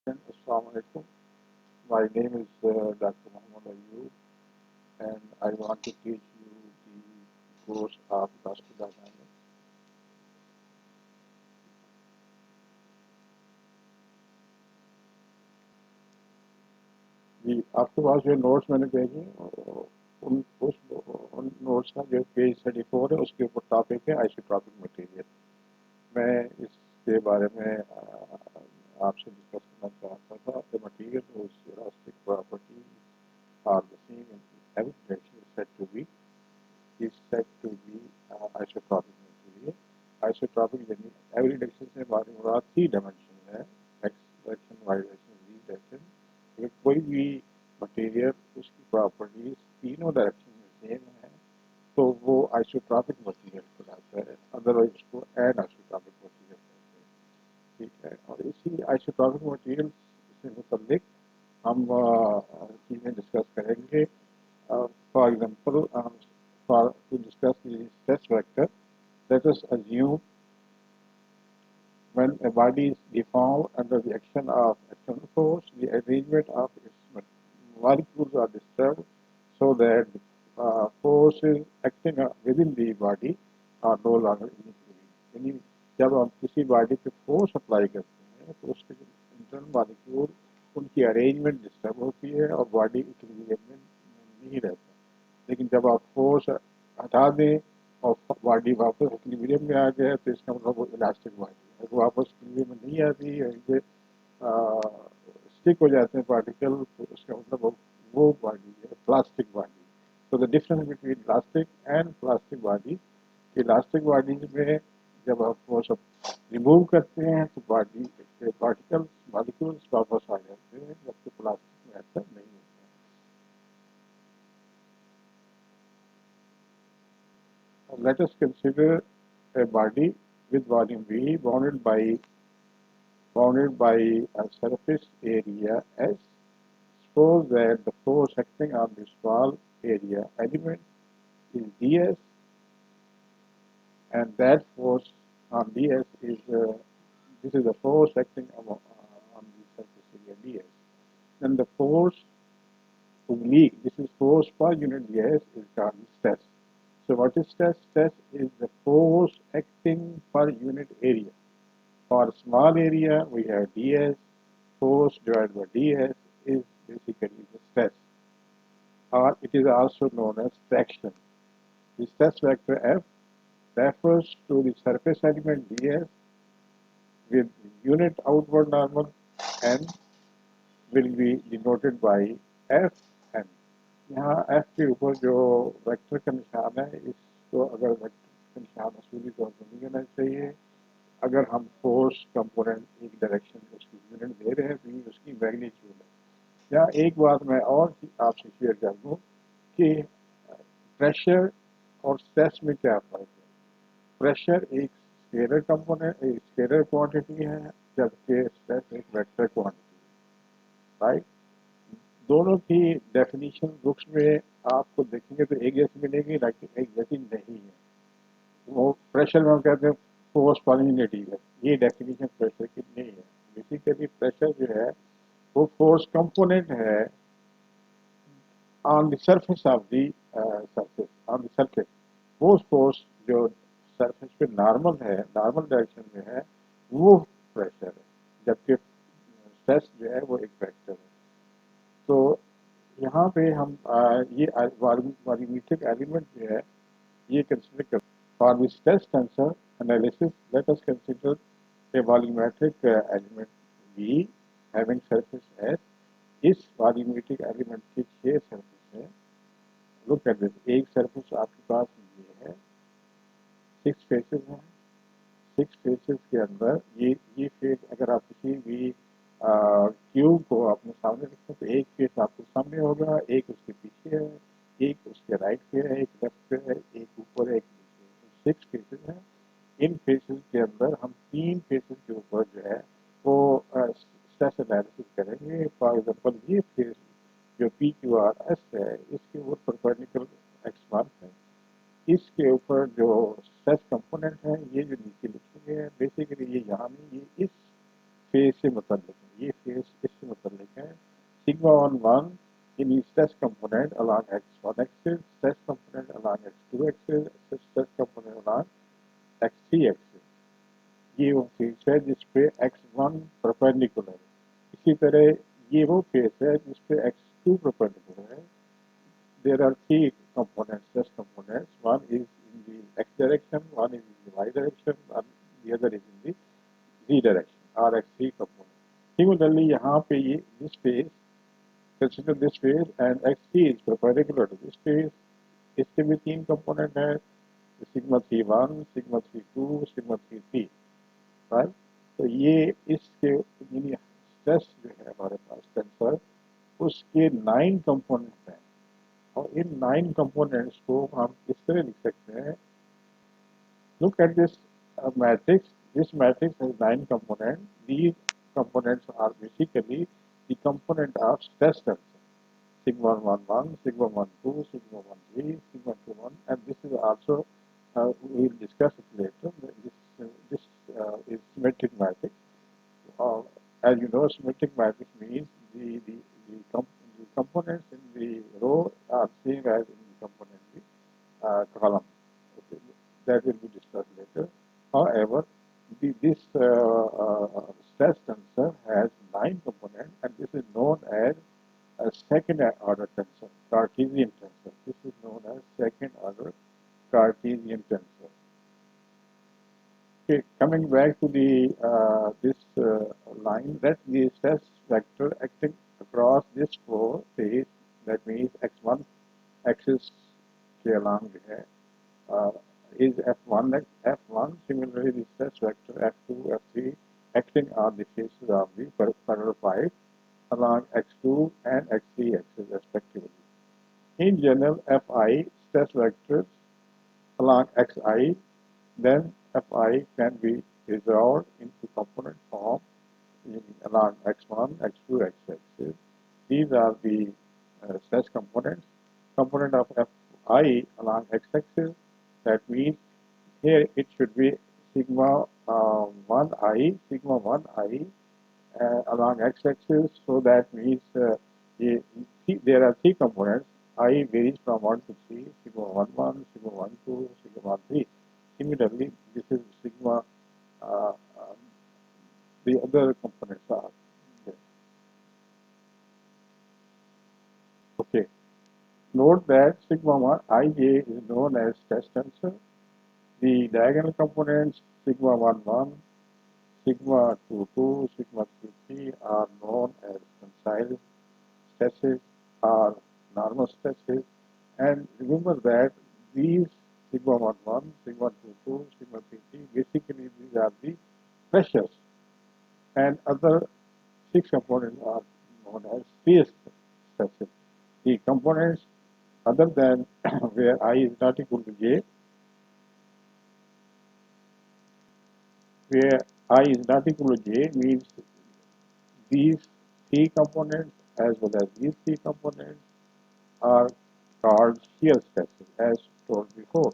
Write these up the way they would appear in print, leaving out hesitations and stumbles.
Assalamu alaikum. My name is Dr. Muhammad Ayub, and I want to teach you the course of Elastodynamics. आपके पास जो notes मैंने भेजे उन notes का जो पेज 34 है उसके ऊपर टॉपिक है आइसोट्रॉपिक मटेरियल। मैं इसके बारे में आपसे डिस्कस करना चाहता था। The material whose elastic properties are the same in every direction is said to be isotropic material. Isotropic यानी every direction से हमारी मुराद 3 डायमेंशन है, x direction, y direction, z direction. अगर कोई भी मटेरियल उसकी प्रॉपर्टीज तीनों डायरेक्शन में सेम है तो वो आइसोट्रॉपिक मटेरियल कहलाता है, अदरवाइज उसको एन आइसोट्रॉपिक मटेरियल कहते हैं। ठीक है, और इसी आइसोट्रॉपिक मटेरियल से मुतल्लिक हम चीज़ें डिस्कस करेंगे। For example, to discuss the stress vector, let us assume when a body is deformed under the action of external force, the arrangement of its molecules are disturbed so that forces acting within the body are no longer in equilibrium. यानी जब हम किसी body पे force apply करते हैं तो उसके internal molecule उनकी अरेंजमेंट डिस्टर्ब होती है और बॉडी इक्विलिब्रियम में नहीं रहता। लेकिन जब आप फोर्स हटा दें और बॉडी वापस इक्विलिब्रियम में आ गया तो इसका मतलब वो इलास्टिक बॉडी है। अगर वापस इक्विलिब्रियम में नहीं आती है, इनसे स्टिक हो जाते हैं पार्टिकल, तो उसका मतलब वो बॉडी है प्लास्टिक बॉडी। तो the difference between elastic and plastic body, elastic body में जब आप फोर्स रिमूव करते हैं तो बॉडी के पार्टिकल्स मॉलिक्यूल्स वापस आ जाते हैं, जबकि प्लास्टिक में ऐसा नहीं होता। Let us consider a body with volume V bounded by a surface area S. Suppose that the force acting on the small area element is ds, and that force on ds is this is the force acting on the surface area ds. Then the force oblique, this is force per unit ds, is called stress. So what is stress? Stress is the force acting per unit area. For small area, we have ds. Force divided by ds is basically the stress, or it is also known as traction. The stress vector F refers to the surface element ds with unit outward normal n will be denoted by F n. यहाँ F के ऊपर जो vector का निशान है, इसको अगर vector का निशान असूली तौर पर नहीं लेना चाहिए। अगर हम फोर्स कंपोनेंट एक डायरेक्शन में उसकी यूनिट दे रहे हैं तो ये उसकी मैग्नीट्यूड है। यहाँ एक बात मैं और आपसे शेयर कर दूँ कि प्रेशर और स्ट्रेस में क्या फ़र्क है। प्रेशर एक स्केलर कंपोनेंट, एक स्केलर क्वांटिटी है, जबकि स्ट्रेस एक वेक्टर क्वांटिटी है। राइट, दोनों की डेफिनेशन बुक्स में आपको देखेंगे तो एक जैसी मिलेगी, लेकिन एक जैसी नहीं है। वो प्रेशर में हम कहते हैं फोर्स पर यूनिट है, ये डेफिनेशन प्रेशर की नहीं है। बेसिकली प्रेशर जो है वो फोर्स कंपोनेंट है on the surface of the surface, on the surface. वो फोर्स जो सरफेस पे नॉर्मल है, नॉर्मल डायरेक्शन में है, वो प्रेशर है, जबकि स्ट्रेस जो है वो एक वेक्टर है। तो यहाँ पे हम ये वॉल्यूमेट्रिक एलिमेंट जो है ये कंसिडर कर। For the stress tensor analysis let us consider a volumetric element V having surface S। इस वॉल्यूमेट्रिक एलिमेंट के 6 सरफेस है। लुक एट दिस, एक सरफेस आपके पास ये है, 6 फेसेस हैं। 6 फेसेस के अंदर ये फेस अगर आप किसी भी क्यूब को अपने सामने रखें तो एक फेस आपके सामने होगा, एक उसके पीछे है, एक उसके राइट पे है, एक लेफ्ट पे है, एक ऊपर है, एक नीचे। 6 फेसेस हैं। इन फेसेस के अंदर हम 3 फेसेस के ऊपर जो है वो स्ट्रेस एनालिसिस करेंगे। फॉर एग्जांपल ये फेस जो PQRS है, इसके ऊपर परपेंडिकुलर x1 है, इसके ऊपर जो स्ट्रेस कंपोनेंट है ये जो नीचे लिखे गए हैं, बेसिकली ये यहाँ नहीं, ये इस फेज से मुतल्लिक है, ये फेज इससे मुतल्लिक है। Sigma 1 in stress component along x1 axis, stress component along x2 axis, stress component along x3 axis। ये वो फेस है जिसपे x1 परपेंडिकुलर है। इसी तरह ये वो फेस है जिसपे x2 परपेंडिकुलर है। There are three components, stress components. One is in the x direction, one is in the y direction, and the other is in the z direction, rx3 component. Similarly, यहाँ पे ये this phase, consider this phase and x3 is perpendicular to this phase. इसके भी तीन component है, sigma 3 1, sigma 3 2, sigma 3 3, right? तो ये इसके यानी stress जो है हमारे पास टेंसर उसके 9 component हैं और इन 9 components को हम इस तरह लिख सकते हैं। Look at this matrix. This matrix has 9 components. These components are basically the component of stress tensor. Sigma 1 sigma 1 2, sigma 1 3, sigma 2 1, and this is also we will discuss it later. This is symmetric matrix. As you know, symmetric matrix means the components in the row are same as in the component in the column. Okay. That will be discussed later. However, this stress tensor has 9 components, and this is known as a second order tensor, Cartesian tensor. This is known as second order Cartesian tensor. Okay, coming back to the this line, that the stress vector acting across this flow phase, that means x1 axis के along is f1. Similarly, the stress vector f2 f3 acting on the faces of the parallel pipe along x2 and x3 axis respectively. In general, fi stress vectors along xi, then fi can be resolved into component form along x1, x2, x-axis. These are the stress components. Component of fi along x-axis, that means here it should be sigma 1i along x-axis. So that means there are three components. I varies from 1 to 3, sigma 1 sigma 1 2, sigma 1 3. Similarly, this is sigma, the other components are there. Okay. Note that sigma 1 ij is known as stress tensor. The diagonal components sigma 1 sigma 2 sigma 3 are known as tensile stresses or normal stresses. And remember that these sigma 1 sigma 2 sigma 3 basically these are the pressures, and other 6 components are known as phase stresses. The components other than where I is not equal to j, where I is not equal to j means these 3 components as well as these 3 components are called shear stresses as told before.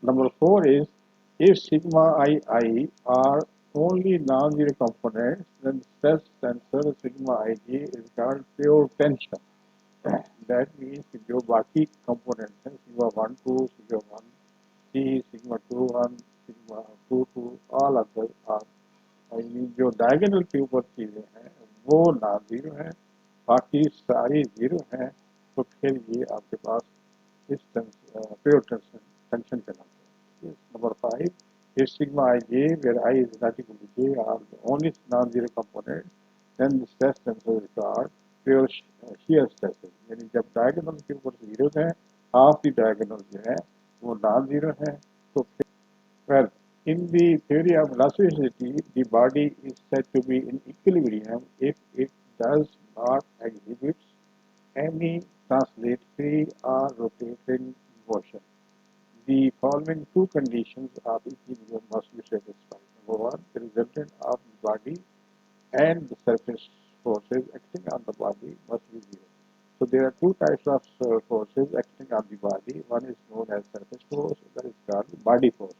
Number 4 is if sigma ii are only non-zero components, then stress tensor sigma ij is called pure tension. That means जो बाकी components हैं sigma 1 2 sigma 1 3 sigma 2 1 sigma 2 2 all others are जो diagonal के ऊपर चीजें हैं वो non zero हैं, बाकी सारी जीरो हैं, तो फिर ये आपके पास इस प्योर टेंशन कहलाते हैं. Number 5 is sigma ij where I is not equal to j are the only non-zero component, then the stress tensor is called pure shear stresses. यानी जब diagonal के ऊपर जीरो है, half the diagonal जो है वो non-zero है, तो फिर well, in the theory of elasticity, the body is said to be in equilibrium if it does not exhibit any translatory or rotating motion. The following two conditions of equilibrium must be satisfied. Number 1, the resultant of the body and the surface forces acting on the body must be zero. So there are two types of forces acting on the body. One is known as surface force, that is called body force.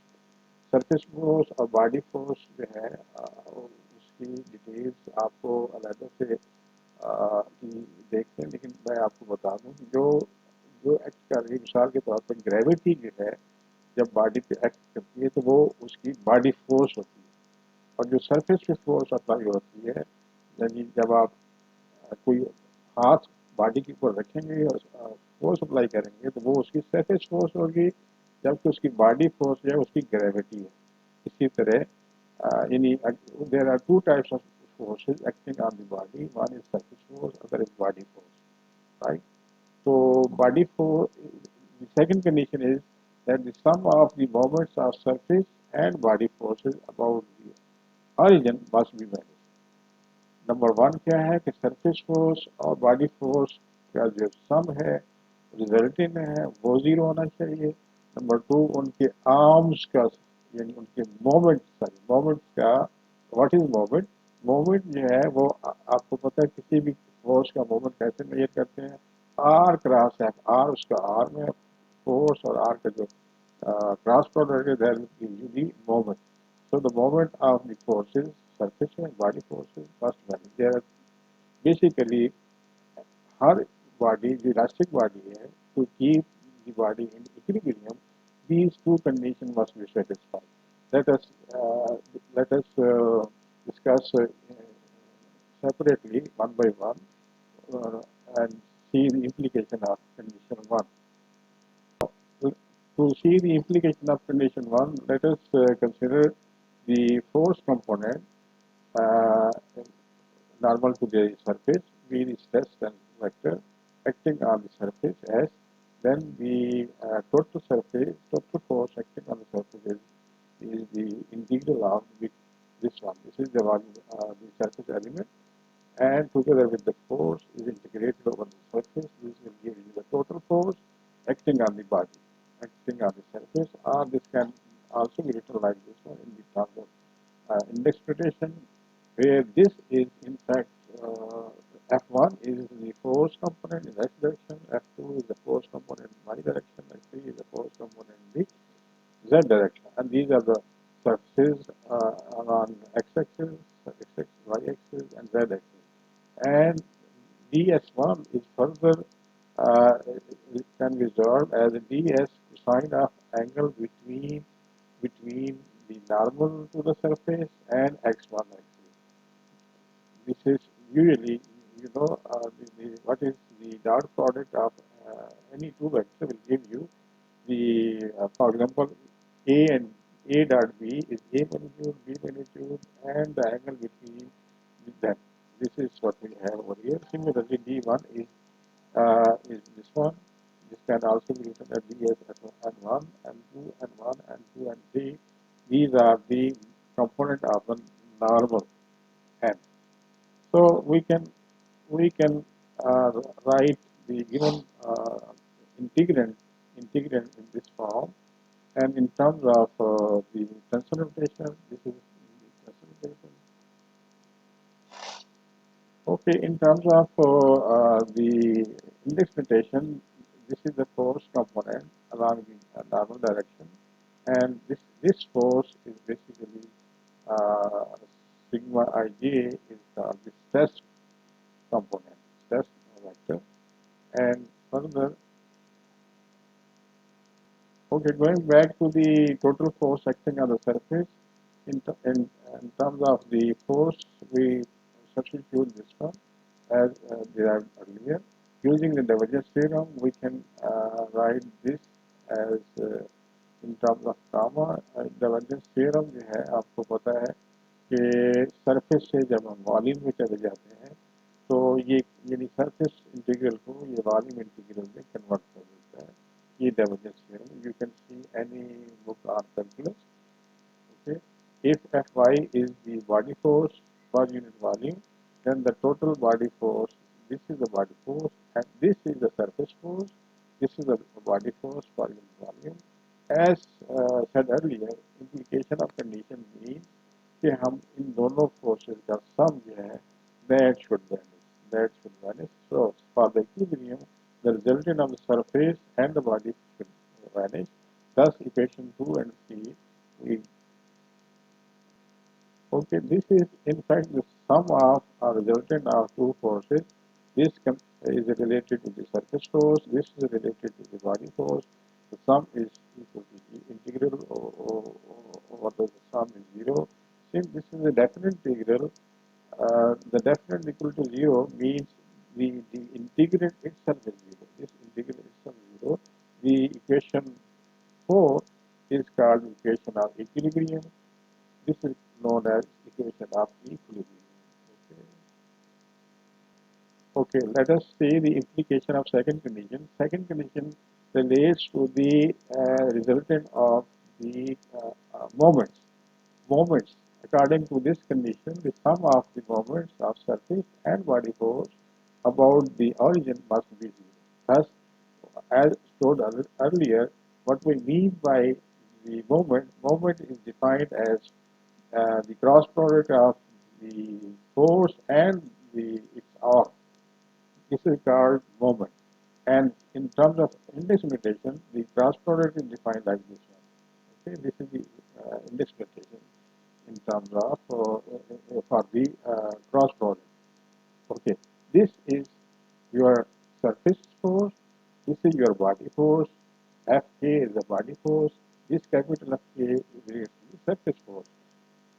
Surface force और body force जो है उसकी details आपको अलग से कि देखते हैं, लेकिन मैं आपको बता दूं कि जो जो एक्ट कर रही है, मिसाल के तौर पर ग्रेविटी जो है जब बॉडी पे एक्ट करती है तो वो उसकी बॉडी फोर्स होती है। और जो सरफेस पे फोर्स अप्लाई होती है, यानी जब आप कोई हाथ बॉडी के ऊपर रखेंगे और फोर्स अप्लाई करेंगे तो वो उसकी सरफेस फोर्स होगी, जबकि उसकी बॉडी फोर्स जो है उसकी ग्रेविटी है। इसी तरह यानी there are two types of forces acting on the body. One is surface force, other is body force, right? So body force, the second condition is that the sum of the moments of surface and body forces about the origin must be valued. Number one क्या है कि surface force और body force का जो सम है resultant है वो zero होना चाहिए। नंबर टू उनके आर्म्स का यानी उनके मोमेंट का व्हाट इज मोमेंट। मोमेंट जो है वो आपको पता है किसी भी फोर्स का मोमेंट कैसे मेजर करते हैं, आर क्रॉस एफ। आर उसका आर्म है फोर्स और आर का जो क्रॉस प्रोडक्ट है that will give you the moment. So the moment of the forces, surface and body forces must vary. There are basically her body, the elastic body है, to keep the body in equilibrium, these two conditions must be satisfied. Let us uh, let us discuss separately one by one and see the implication of condition one. To see the implication of condition one, let us consider the force component uh, normal to the surface, V the stress and vector acting on the surface S, then the total force acting on the surface is the integral of this one. This is the volume, the surface element, and together with the force is integrated over the surface. This will give you the total force acting on the body, acting on the surface, or this can also be written like this one in the terms of index notation, where this is in fact F1 is the force component in x direction, F2 is the force component in y direction, F3 is the force component in the z direction, and these are the surfaces on x-axis, y-axis, and z-axis. And ds1 is further it can be observed as a ds cosine of angle between the normal to the surface and x1 axis. This is usually, what is the dot product of any two vector will give you the, for example, A and A dot B is A magnitude, B magnitude, and the angle between them. This is what we have over here. Similarly, D1 is this one. This can also be written as D as N1, N2, N1, N2, and 3. These are the component of the normal N. So we can write the given integrand in this form, and in terms of the tensor notation, this is the tensor notation. Okay, in terms of the index notation, this is the force component along the normal direction, and this force is basically uh, sigma ij is the stress component, stress vector, and further, okay, going back to the total force acting on the surface, in terms of the force, we substitute this one as derived earlier. Using the divergence theorem, we can write this as in terms of gamma. Divergence theorem जो है आपको पता है कि surface से जब हम volume में चले जाते हैं तो ये यानी सरफेस इंटीग्रल को ये वॉल्यूम इंटीग्रल में कन्वर्ट कर देता है। ये divergence theorem. You can see any book on calculus. Okay, if Fy is the body force per unit volume, then the total body force. This is the body force, and this is the surface force. This is the body force per unit volume. As said earlier, implication of condition means कि हम इन दोनों forces का sum जो है that should vanish. That should vanish. So for the equilibrium, the resultant of the surface and the body should vanish. Thus, equation 2 and 3 we Okay, this is in fact the sum of or resultant of two forces. This is related to the surface force. This is related to the body force. The sum is equal to the integral, or the sum is zero. Since this is a definite integral, the definite equal to zero means the integrand itself is zero. This integral itself is zero. The equation 4 is called equation of equilibrium. This is known as equation of equilibrium. Okay. Okay, let us see the implication of second condition. Second condition relates to the resultant of the moments. Moments. According to this condition, the sum of the moments of surface and body force about the origin must be zero. Thus, as told earlier, what we mean by the moment is defined as the cross product of the force and its arc. This is called moment. And in terms of index notation, the cross product is defined like this one. Okay, this is the index notation in terms of for the cross product. Okay, this is your surface force. This is your body force. Fk is the body force. This capital Fk is the surface force.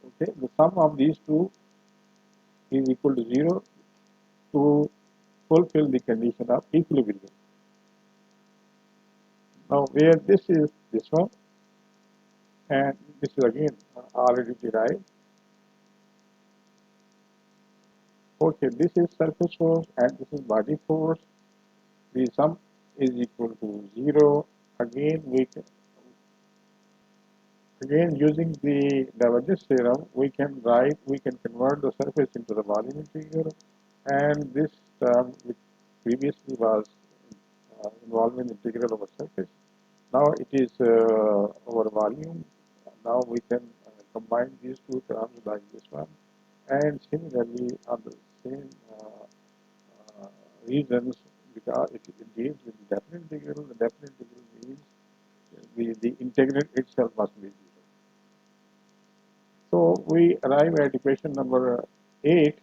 Okay, the sum of these two is equal to zero to fulfill the condition of equilibrium. Now, where this is this one, and this is again already derived. Okay, this is surface force and this is body force. The sum is equal to zero. Again, using the divergence theorem, we can convert the surface into the volume integral, and this term which previously was involving integral over surface. Now it is over volume. Now we can combine these two terms like this one, and similarly on the same reasons, because it deals with the definite integral. The definite integral means the integrand itself must be zero. So we arrive at equation number 8.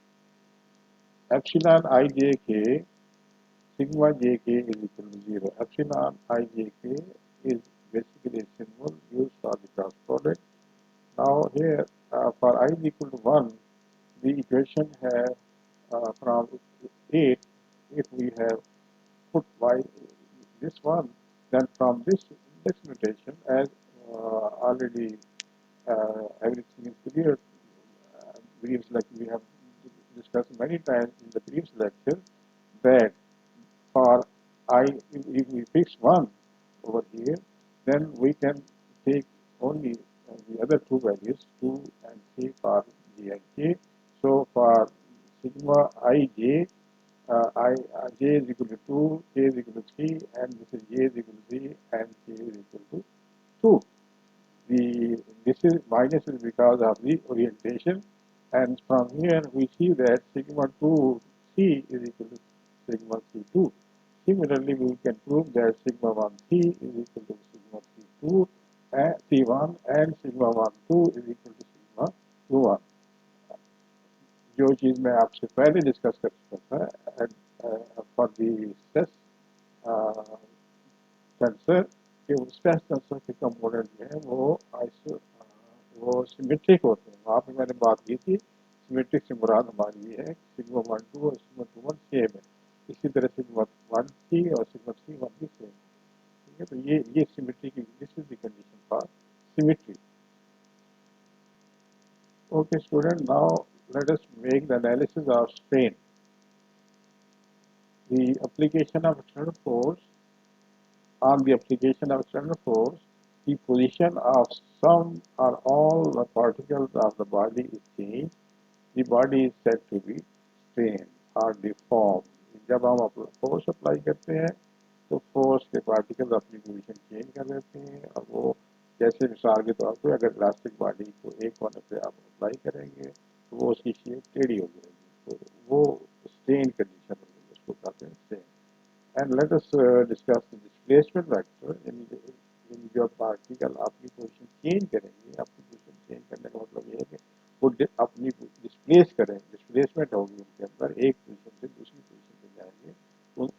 Epsilon ijk sigma jk is equal to 0. Epsilon ijk is basically a symbol used for the cross product. Now here for I is equal to 1, the equation has from 8, if we have put y this one, then from this index notation, as already everything is clear, previous lecture we have discussed many times in the previous lecture, that for I, if we fix 1 over here, then we can take only the other two values, 2 and 3 for j and k. So for sigma ij, j is equal to 2, k is equal to 3, and this is j is equal to 3, and k is equal to 2. This is minus is because of the orientation, and from here we see that sigma 2 c is equal to sigma c2. Similarly, we can prove that sigma 1 c is equal to sigma c2 and c1, and sigma 1 2 is equal to sigma 2 1. जो चीज़ मैं आपसे पहले discuss कर चुका था for the stress tensor कि stress tensor के component जो है वो सिमेट्रिक होते हैं। वहाँ पे मैंने बात की थी सिमेट्रिक से मुराद हमारी ये है सिग्मा 1 2 और सिग्मा 2 1 सेम है, इसी तरह सिग्मा 1 3 और सिग्मा 3 1 भी सेम है। ठीक है, तो ये सिमेट्री की this is the condition for symmetry. Okay, student, now let us make the analysis of strain. The application of external force, on the application of external force, the position of some or all the particles of the body is changed. The body is said to be strained or deformed. जब हम force apply करते हैं तो force के particles अपनी position change कर देते हैं, और वो जैसे मिसाल के तौर पर अगर इलास्टिक बॉडी को एक कोने पे आप अप्लाई करेंगे तो वो उसकी शेप टेढ़ी हो जाएगी, तो वो स्ट्रेन कंडीशन होगी, उसको कहते हैं strain. And let us discuss the displacement vector, यानी जब पार्टिकल अपनी पोजीशन चेंज करेंगे, अपनी पोजीशन चेंज करने का मतलब ये है कि वो डिस्प्लेस करें, डिस्प्लेसमेंट होगी उनके अंदर, एक पोजीशन से दूसरी पोजीशन पे जाएंगे,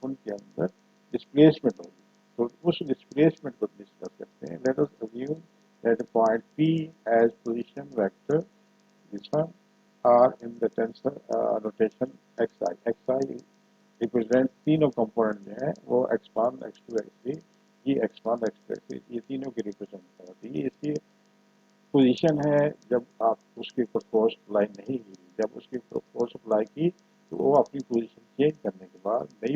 उनके अंदर डिस्प्लेसमेंट होगी। तो उस डिस्प्लेसमेंट को डिस्कस करते हैं। Let us assume that point P has position vector this one are in the tensor notation xi. xi represent तीनों कंपोनेंट जो है वो x1 x2 x3, ये x1 x2 x3 ये तीनों की रिप्रेजेंट करती है। इसकी पोजीशन है जब आप उसके ऊपर फोर्स अप्लाई नहीं की, जब उसके ऊपर फोर्स अप्लाई की तो वो अपनी पोजीशन चेंज करने के बाद नई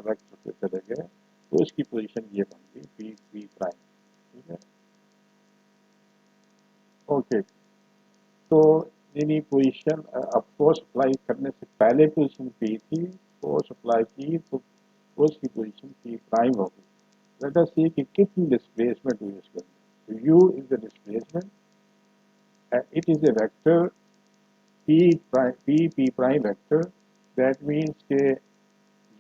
वेक्टर पे चले गए तो इसकी पोजीशन ये बन गई पी पी प्राइम। ठीक है, ओके। तो यानी पोजीशन अब फोर्स अप्लाई करने से पहले पोजीशन पी थी, फोर्स अप्लाई की तो उसकी पोजीशन पी प्राइम हो गई। लेट अस सी कि कितनी डिस्प्लेसमेंट हुई इसके अंदर। तो you is the displacement and it is a vector p prime vector। that means के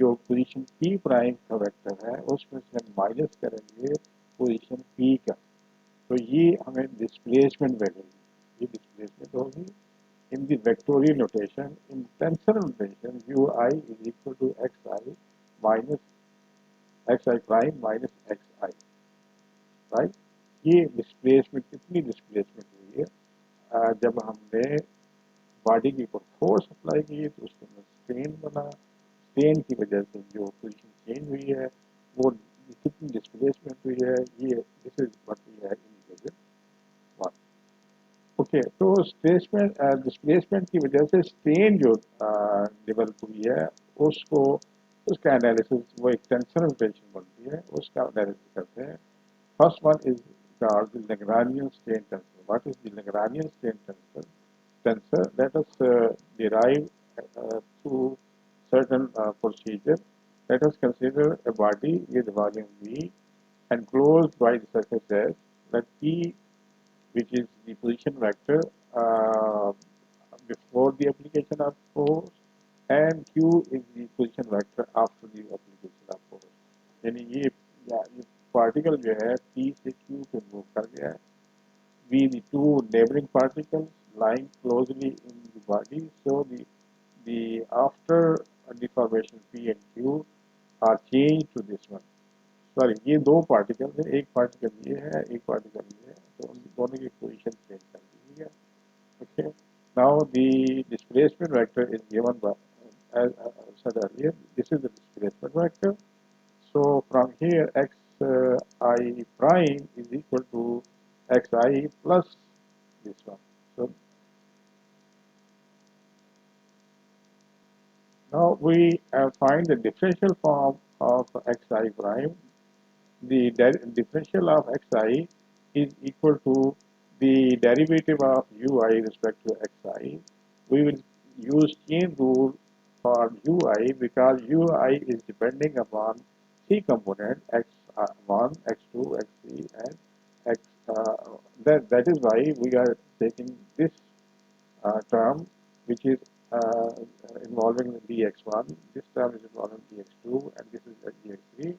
जो पोजीशन p प्राइम का वेक्टर है उसमें से हम माइनस करेंगे पोजीशन p का, तो ये हमें डिस्प्लेसमेंट मिलेगी। ये डिस्प्लेसमेंट होगी in the vectorial notation, in tensor notation ui is equal to xi minus xi prime minus xi, right. ये डिस्प्लेसमेंट कितनी डिस्प्लेसमेंट हुई है जब हमने बॉडी के ऊपर फोर्स अप्लाई की तो उसके अंदर स्ट्रेन बना, स्ट्रेन की वजह से जो पोजीशन चेंज हुई है वो कितनी डिस्प्लेसमेंट हुई है, ये this is what we have indicated one. Okay, तो डिस्प्लेसमेंट की वजह से स्ट्रेन जो डेवलप हुई है उसको उसका एनालिसिस वो एक टेंसर नोटेशन बनती है, उसका एनालिसिस करते हैं। First one is called the Lagrangian strain tensor. What is the Lagrangian strain tensor? Let us derive through certain procedure. Let us consider a body with volume V enclosed by the surface S. Let P, which is the position vector before the application of force, and Q is the position vector after the application of force. यानी ये particle जो है P से Q पे move कर गया है। Be the two neighboring particles lying closely in the body, so the after deformation P and Q are changed to this one. Sorry, ये दो पार्टिकल है, एक पार्टिकल ये है, एक पार्टिकल ये है, तो उन दोनों की पोजीशन चेंज कर दी है। Okay, now the displacement vector is given by as said earlier, this is the displacement vector. So from here xi prime is equal to xi plus this one. So now we find the differential form of xi prime. The differential of xi is equal to the derivative of ui respect to xi. We will use chain rule for ui because ui is depending upon three components x1, x2, x3 and x. That is why we are taking this term which is involving dx1, this term is involving dx2 and this is dx3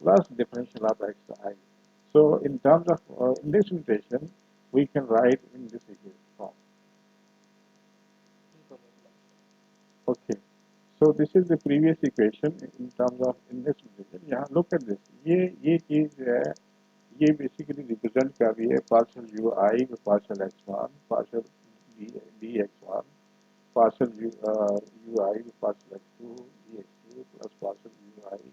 plus differential of xi. So in terms of in this notation we can write in this equation form. Okay, so this is the previous equation in terms of in this notation. यहाँ look at this, ये चीज जो है ये basically represent कर रही है partial ui with partial x1, partial dx1, partial ui with partial x2 dx2 plus partial ui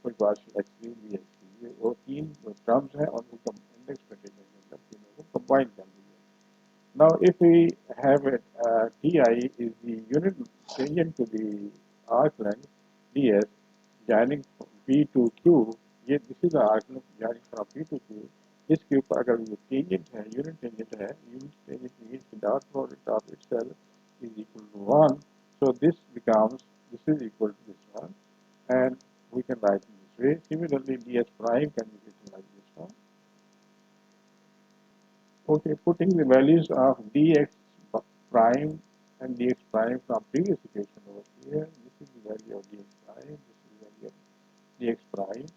with partial x3 dx3, ये वो तीन टर्म्स हैं और उनको इंडेक्स नोटेशन के अंदर तीनों को कंबाइन कर दिया। Now if we have it, Ti is the unit tangent to the arc length ds joining from P to Q, ये this is the arc length joining from P to Q, इसके ऊपर अगर ये tangent है, unit tangent means the dot product of itself is equal to 1, so this is equal to this one and we can write in this way. Similarly ds prime can be written like this one. Okay, putting the values of dx prime and dx prime from previous equation over here, this is the value of dx prime, this is the value of dx prime,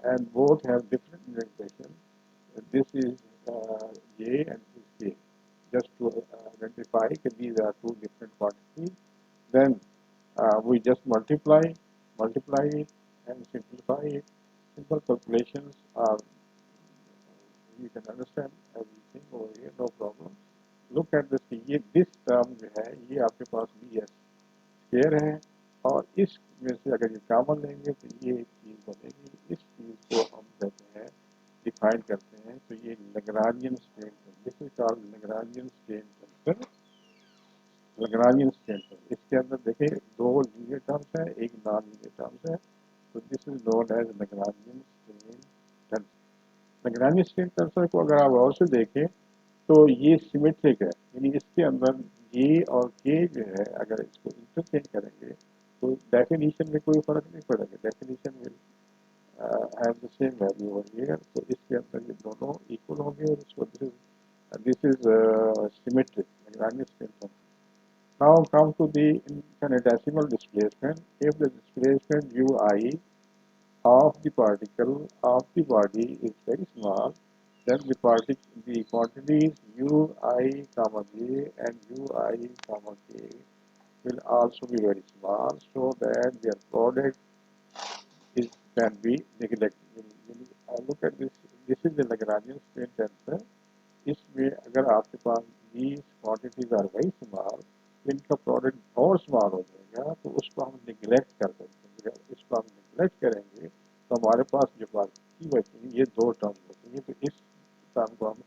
and both have different indexation. This is j and this is k, just to identify identify that these are two different quantities, then we just multiply it and simplify it. Simple calculations are, you can understand everything over here, no problem. Look at this, ये this term जो है ये आपके पास B S square है और इस में से अगर ये कॉमन लेंगे तो ये एक चीज़ बनेगी, इस चीज़ को हम कहते हैं डिफाइन करते हैं, तो ये Lagrangian strain, this is called Lagrangian strain tensor. Lagrangian strain tensor, इसके अंदर देखें दो लीनियर टर्म्स है, एक नॉन लीनियर टर्म्स है, तो this is known as Lagrangian strain tensor. Lagrangian strain tensor को अगर आप और से देखें तो ये सिमेट्रिक है, यानी इसके अंदर ये और के जो है अगर इसको इंटरचेंज करेंगे तो डेफिनेशन में कोई फर्क नहीं पड़ेगा, definition will have the same value over here, तो इसके अंदर ये दोनों इक्वल होंगे और इसको this is symmetric Lagrangian strain tensor. Now come to the infinitesimal displacement. If the displacement ui of the particle of the body is very small, then the quantities ui comma j and ui comma k will also be very small, so that their product is can be neglected. Look at this. This is the Lagrangian strain tensor. इसमें अगर आपके पास these quantities are very small, इनका product और small हो जाएगा, तो उसको हम निगलेक्ट कर सकते हैं। इसको हम निगलेक्ट करेंगे तो हमारे पास जो बाकी बचेंगे ये दो टर्म बचेंगे, तो इस टर्म को हम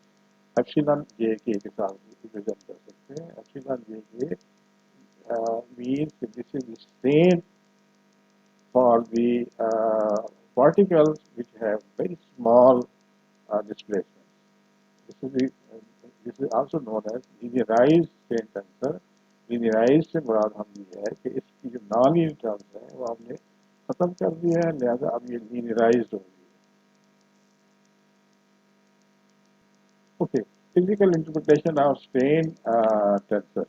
एप्सिलॉन जे के साथ रिप्रेजेंट कर सकते हैं। एप्सिलॉन जे के means this is the strain for the particles which have very small displacement. This is also known as linearized strain tensor. linearized से मुराद हम ये है कि इसकी जो नॉन लीनियर टर्म्स है वो हमने खत्म कर दिया है, लिहाजा अब ये linearized हो गई है। Okay, physical interpretation of strain tensor.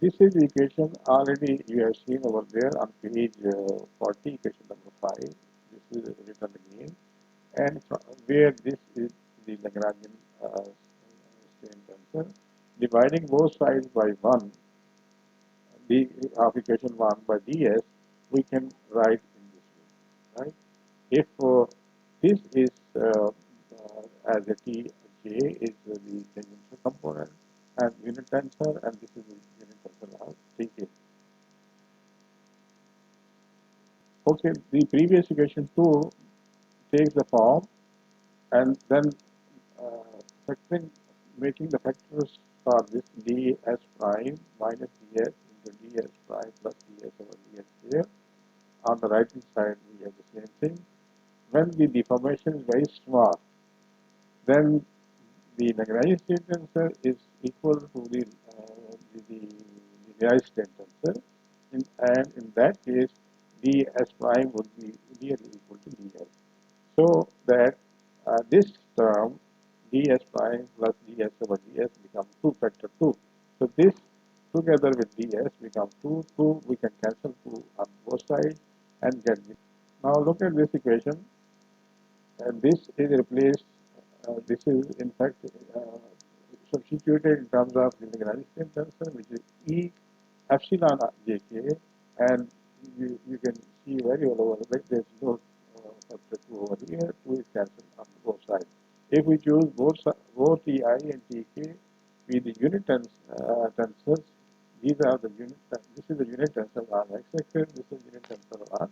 This is the equation already you have seen over there on page 40, equation number 5. This is written again, and where this is the Lagrangian strain tensor. Dividing both sides by 1, the of equation 1 by ds, we can write in this way, right? If this is as a t, j is the tangential component and unit tensor, and this is the unit tensor of tk. Okay, the previous equation 2 takes the form, and then making the factors for this ds prime minus ds into ds prime plus ds over ds here. On the right hand side we have the same thing. When the deformation is very small, then the Lagrangian strain tensor is equal to the linearized strain tensor, and in that case ds prime would be nearly equal to ds. So that this term ds prime plus ds over ds becomes 2 factor 2. So this together with ds becomes 2. 2 we can cancel 2 on both sides and get this. Now look at this equation, and this is replaced. This is in fact substituted in terms of the Lagrangian strain tensor, which is E epsilon jk, and you can see very well over there. There is no factor 2 over here. 2 is cancelled on both sides. If we choose both Ti and Tk with the unit tensors, these are the unit. This is the unit tensor on x-axis. This is unit tensor on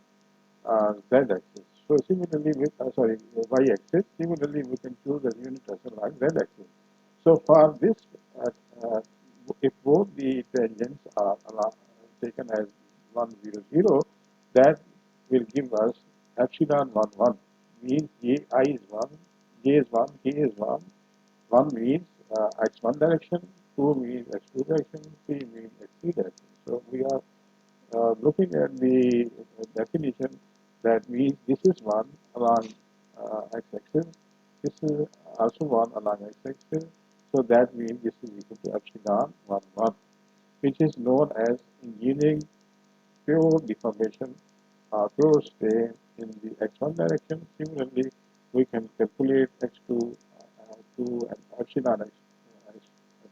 z-axis. So similarly with y-axis. Similarly, we can choose the unit tensor on z-axis. So for this, if both the tangents are taken as 1, 0, 0, that will give us epsilon 1, 1. Means I is 1, j is 1, k is 1. 1 means x1 direction, 2 means x2 direction, 3 means x3 direction. So we are looking at the definition. That means this is 1 along x-axis, this is also 1 along x-axis, so that means this is equal to epsilon 1, 1, which is known as engineering pure deformation or pure strain in the x1 direction. Similarly, we can calculate x2 and epsilon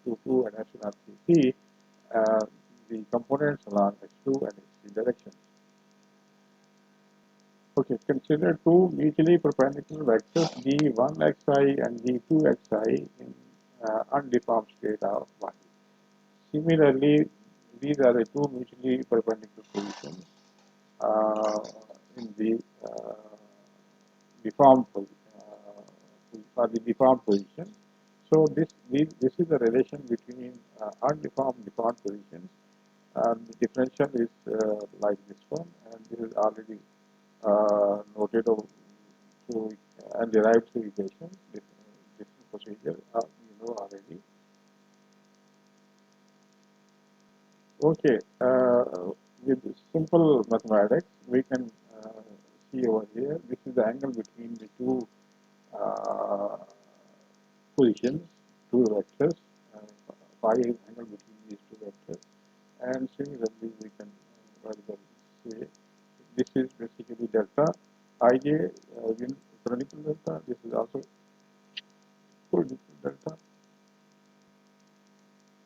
X22 and epsilon 3P, the components along X2 and X3 directions. Okay, consider two mutually perpendicular vectors d1xi and d2xi in undeformed state of body. Similarly, these are the two mutually perpendicular positions uh, in the deformed for the deformed position. So this is the relation between undeformed deformed positions. The differential is like this one, and this is already noted through and derived through equations. Different procedure you know already. Okay, with simple mathematics, we can see over here. This is the angle between the two uh, positions, two vectors. Phi is angle between these two vectors, and similarly we can further say this is basically delta ij in canonical delta. This is also conical delta.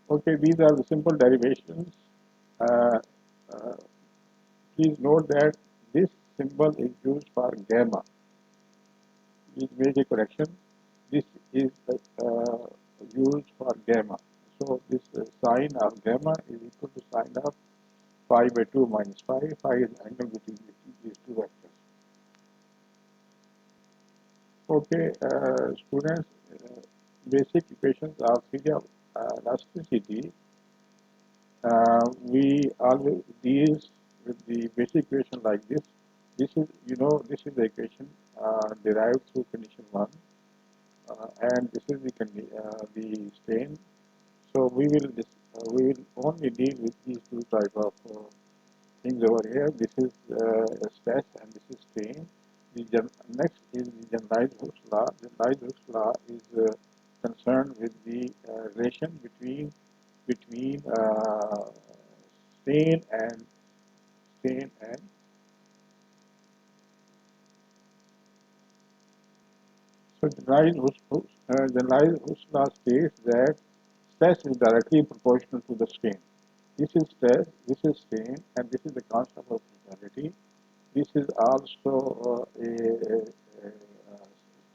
Okay, these are the simple derivations. Uh, uh, Please note that this symbol is used for gamma. Please make a correction. This is used for gamma. So this sign of gamma is equal to sign of pi by 2 minus phi. Phi is the angle between these two vectors. Okay, students, basic equations of theory of elasticity. We always deal with the basic equation like this. This is, this is the equation derived through condition 1, and this is the strain. So we will only deal with these two type of things over here. This is stress and this is strain. Next is the generalized Hooke's law. Generalized Hooke's law is concerned with the relation between strain and strain and so generalized Hooke's law states that stress is directly proportional to the strain. This is stress, this is strain, and this is the constant of totality. This is also a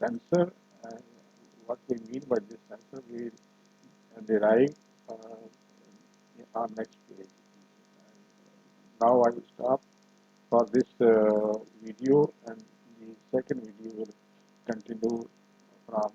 tensor, and what we mean by this tensor we derive on next page. Now I will stop for this video, and the second video will continue from